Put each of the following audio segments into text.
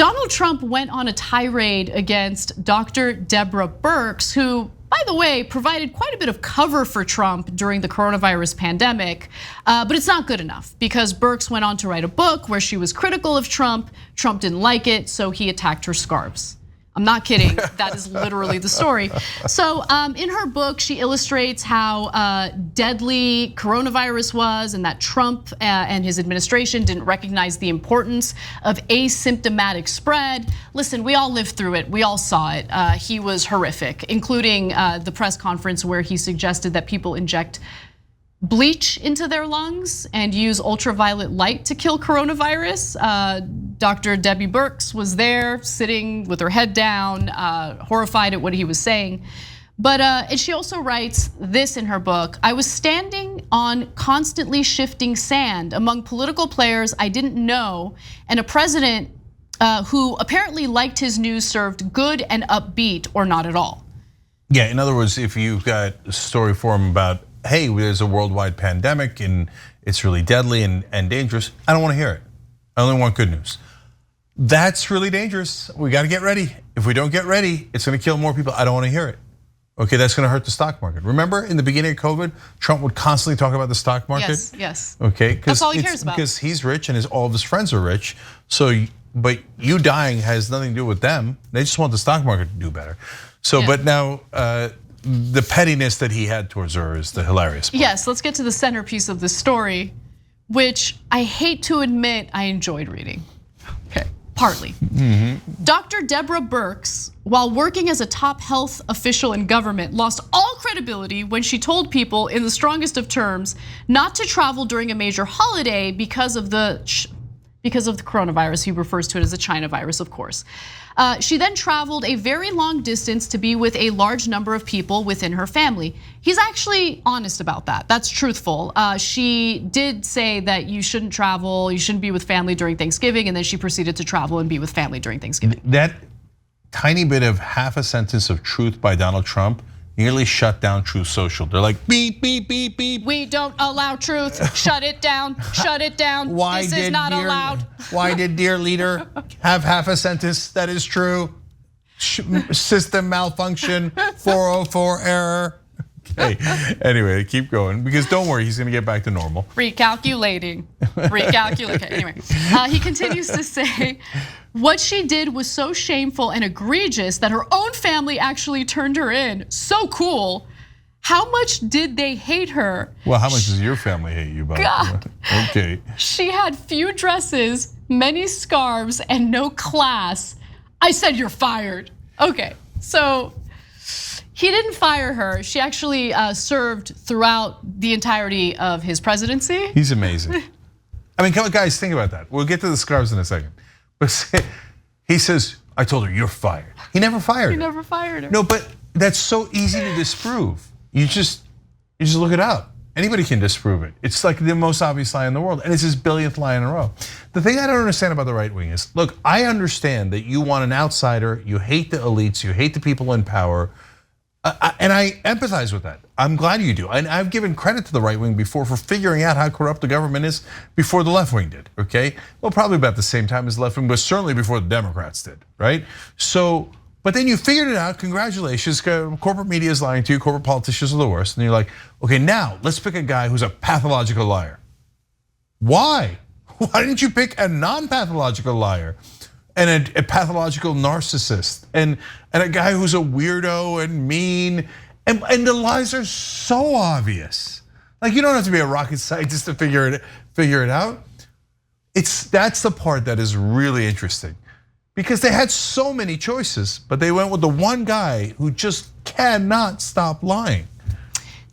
Donald Trump went on a tirade against Dr. Deborah Birx, who, by the way, provided quite a bit of cover for Trump during the coronavirus pandemic. But it's not good enough because Birx went on to write a book where she was critical of Trump. Trump didn't like it, so he attacked her scarves. I'm not kidding, that is literally the story. So in her book, she illustrates how deadly coronavirus was and that Trump and his administration didn't recognize the importance of asymptomatic spread. Listen, we all lived through it, we all saw it. He was horrific, including the press conference where he suggested that people inject bleach into their lungs and use ultraviolet light to kill coronavirus. Dr. Debbie Birx was there sitting with her head down, horrified at what he was saying. But and she also writes this in her book: I was standing on constantly shifting sand among political players I didn't know and a president who apparently liked his news served good and upbeat or not at all. Yeah, in other words, if you've got a story for him about, hey, there's a worldwide pandemic and it's really deadly and dangerous, I don't want to hear it. I only want good news. That's really dangerous. We got to get ready. If we don't get ready, it's going to kill more people. I don't want to hear it. Okay, that's going to hurt the stock market. Remember in the beginning of COVID, Trump would constantly talk about the stock market? Yes, yes. Okay, that's all he cares about. Because he's rich and all of his friends are rich. So, but you dying has nothing to do with them. They just want the stock market to do better. So, yeah. But now, the pettiness that he had towards her is the hilarious part. Yes, let's get to the centerpiece of the story, which I hate to admit I enjoyed reading. Okay, partly. Dr. Deborah Birx, while working as a top health official in government, lost all credibility when she told people in the strongest of terms not to travel during a major holiday because of the coronavirus. He refers to it as the China virus, of course. She then traveled a very long distance to be with a large number of people within her family. He's actually honest about that. That's truthful. She did say that you shouldn't travel, you shouldn't be with family during Thanksgiving, and then she proceeded to travel and be with family during Thanksgiving. That tiny bit of half a sentence of truth by Donald Trump nearly shut down Truth Social. They're like, beep, beep, beep, beep. We don't allow truth, shut it down, shut it down. This is not allowed. Why did dear leader have half a sentence that is true? System malfunction, 404 error. Okay, anyway, keep going, because don't worry, he's gonna get back to normal. Recalculating, okay, anyway. He continues to say, what she did was so shameful and egregious that her own family actually turned her in. So cool. How much did they hate her? Well, how much does your family hate you, Bob? God. Okay. She had few dresses, many scarves, and no class. I said you're fired. Okay, so he didn't fire her. She actually served throughout the entirety of his presidency. He's amazing. I mean, come on, guys, think about that. We'll get to the scarves in a second. But he says, I told her, you're fired. He never fired her. He never fired her. No, but that's so easy to disprove. You just look it up. Anybody can disprove it. It's like the most obvious lie in the world, and it's his billionth lie in a row. The thing I don't understand about the right wing is, look, I understand that you want an outsider, you hate the elites, you hate the people in power, and I empathize with that. I'm glad you do. And I've given credit to the right wing before for figuring out how corrupt the government is before the left wing did, okay? Well, probably about the same time as the left wing, but certainly before the Democrats did, right? So, but then you figured it out, congratulations. Corporate media is lying to you, corporate politicians are the worst. And you're like, okay, now let's pick a guy who's a pathological liar. Why? Why didn't you pick a non-pathological liar? And a pathological narcissist, and a guy who's a weirdo and mean, and the lies are so obvious. Like, you don't have to be a rocket scientist to figure it out. That's the part that is really interesting, because they had so many choices, but they went with the one guy who just cannot stop lying.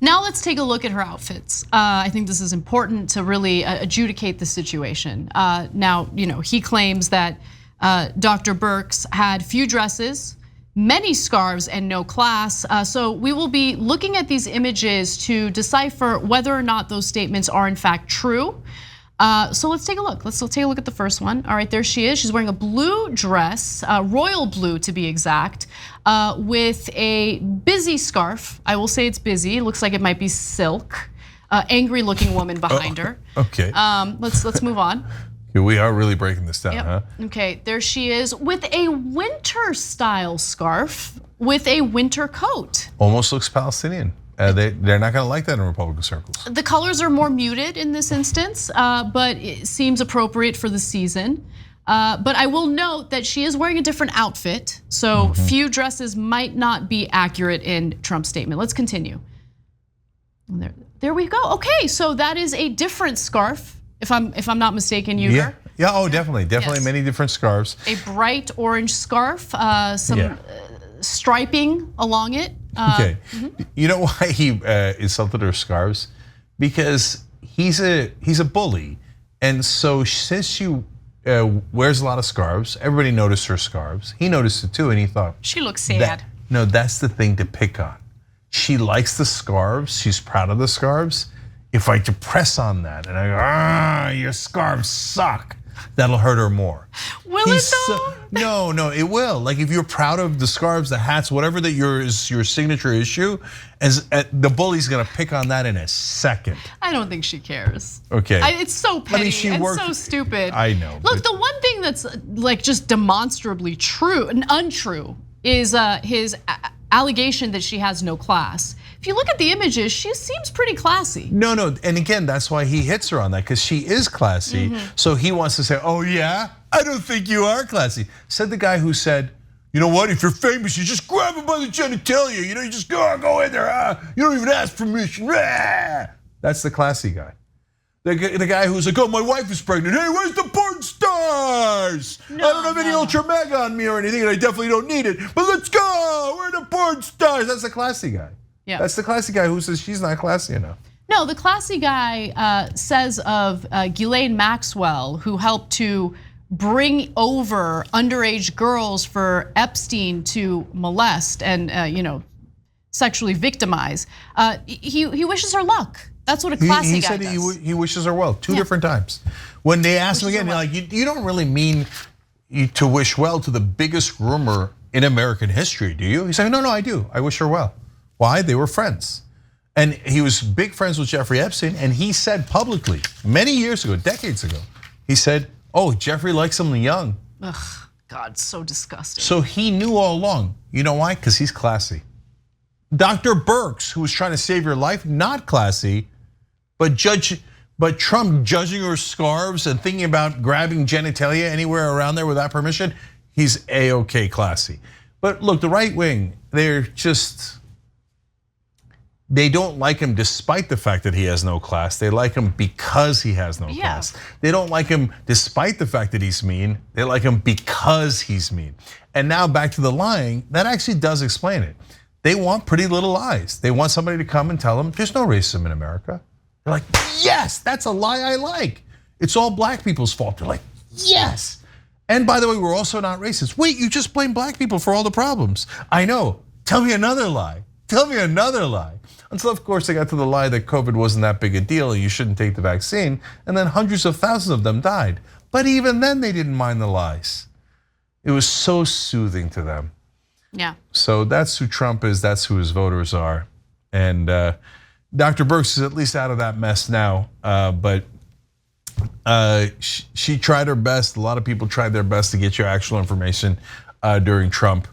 Now let's take a look at her outfits. I think this is important to really adjudicate the situation. Now, he claims that Dr. Birx had few dresses, many scarves, and no class. So we will be looking at these images to decipher whether or not those statements are in fact true. So let's take a look. Let's take a look at the first one. All right, there she is. She's wearing a blue dress, royal blue to be exact, with a busy scarf. I will say it's busy. It looks like it might be silk. Angry looking woman behind her. Okay. Let's move on. We are really breaking this down, huh? Okay, there she is with a winter style scarf with a winter coat. Almost looks Palestinian. They're not going to like that in Republican circles. The colors are more muted in this instance, but it seems appropriate for the season. But I will note that she is wearing a different outfit, so few dresses might not be accurate in Trump's statement. Let's continue. There we go. Okay, so that is a different scarf, if I'm not mistaken, Uger. Yeah. Oh, definitely, yes. Many different scarves. A bright orange scarf, some striping along it. Okay, you know why he insulted her scarves? Because he's a bully, and so since she wears a lot of scarves, everybody noticed her scarves. He noticed it too, and he thought she looks sad. No, that's the thing to pick on. She likes the scarves. She's proud of the scarves. If I depress on that and I go, your scarves suck, that'll hurt her more. Will it though? No, it will. Like if you're proud of the scarves, the hats, whatever that your signature issue, the bully's gonna pick on that in a second. I don't think she cares. Okay. It's so petty and so stupid. I know. Look, the one thing that's like just demonstrably true and untrue is his allegation that she has no class. If you look at the images, she seems pretty classy. No, and again, that's why he hits her on that, because she is classy. So he wants to say, oh yeah, I don't think you are classy. Said the guy who said, you know what, if you're famous, you just grab him by the genitalia. You just go in there, you don't even ask permission. That's the classy guy. The guy who's like, oh, my wife is pregnant. Hey, where's the porn stars? I don't have any Ultra Mega on me or anything, and I definitely don't need it. But let's go, where are the porn stars? That's the classy guy. Yeah. That's the classy guy who says she's not classy enough. No, the classy guy says of Ghislaine Maxwell, who helped to bring over underage girls for Epstein to molest and sexually victimize. He wishes her luck. That's what a classy guy does. He said he wishes her well 2 different times. When they asked him again, they're like, you don't really mean to wish well to the biggest rumor in American history, do you? He said, no, I do. I wish her well. Why? They were friends. And he was big friends with Jeffrey Epstein, and he said publicly, many years ago, decades ago, he said, oh, Jeffrey likes someone young. Ugh, God, so disgusting. So he knew all along. You know why? Because he's classy. Dr. Birx, who was trying to save your life, not classy, but Trump judging her scarves and thinking about grabbing genitalia anywhere around there without permission, he's A-OK classy. But look, the right wing, they don't like him despite the fact that he has no class. They like him because he has no class. They don't like him despite the fact that he's mean. They like him because he's mean. And now back to the lying, that actually does explain it. They want pretty little lies. They want somebody to come and tell them there's no racism in America. They're like, yes, that's a lie I like. It's all black people's fault. They're like, yes. And by the way, we're also not racist. Wait, you just blame black people for all the problems. I know, tell me another lie. Tell me another lie. Until of course they got to the lie that COVID wasn't that big a deal, you shouldn't take the vaccine, and then hundreds of thousands of them died. But even then they didn't mind the lies. It was so soothing to them. Yeah. So that's who Trump is, that's who his voters are. And Dr. Birx is at least out of that mess now, but she tried her best. A lot of people tried their best to get you actual information during Trump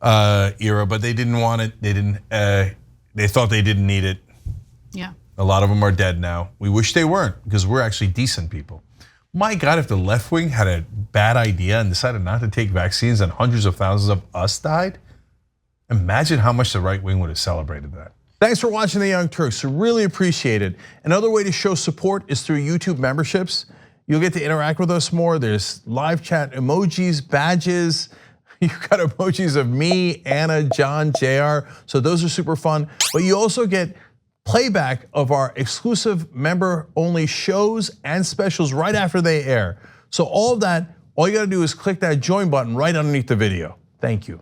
era, but they didn't want it. They thought they didn't need it. Yeah. A lot of them are dead now. We wish they weren't, because we're actually decent people. My God, if the left wing had a bad idea and decided not to take vaccines and hundreds of thousands of us died, imagine how much the right wing would have celebrated that. Thanks for watching The Young Turks, I really appreciate it. Another way to show support is through YouTube memberships. You'll get to interact with us more. There's live chat emojis, badges. You've got emojis of me, Anna, John, JR, so those are super fun. But you also get playback of our exclusive member-only shows and specials right after they air. So all of that, all you gotta do is click that join button right underneath the video. Thank you.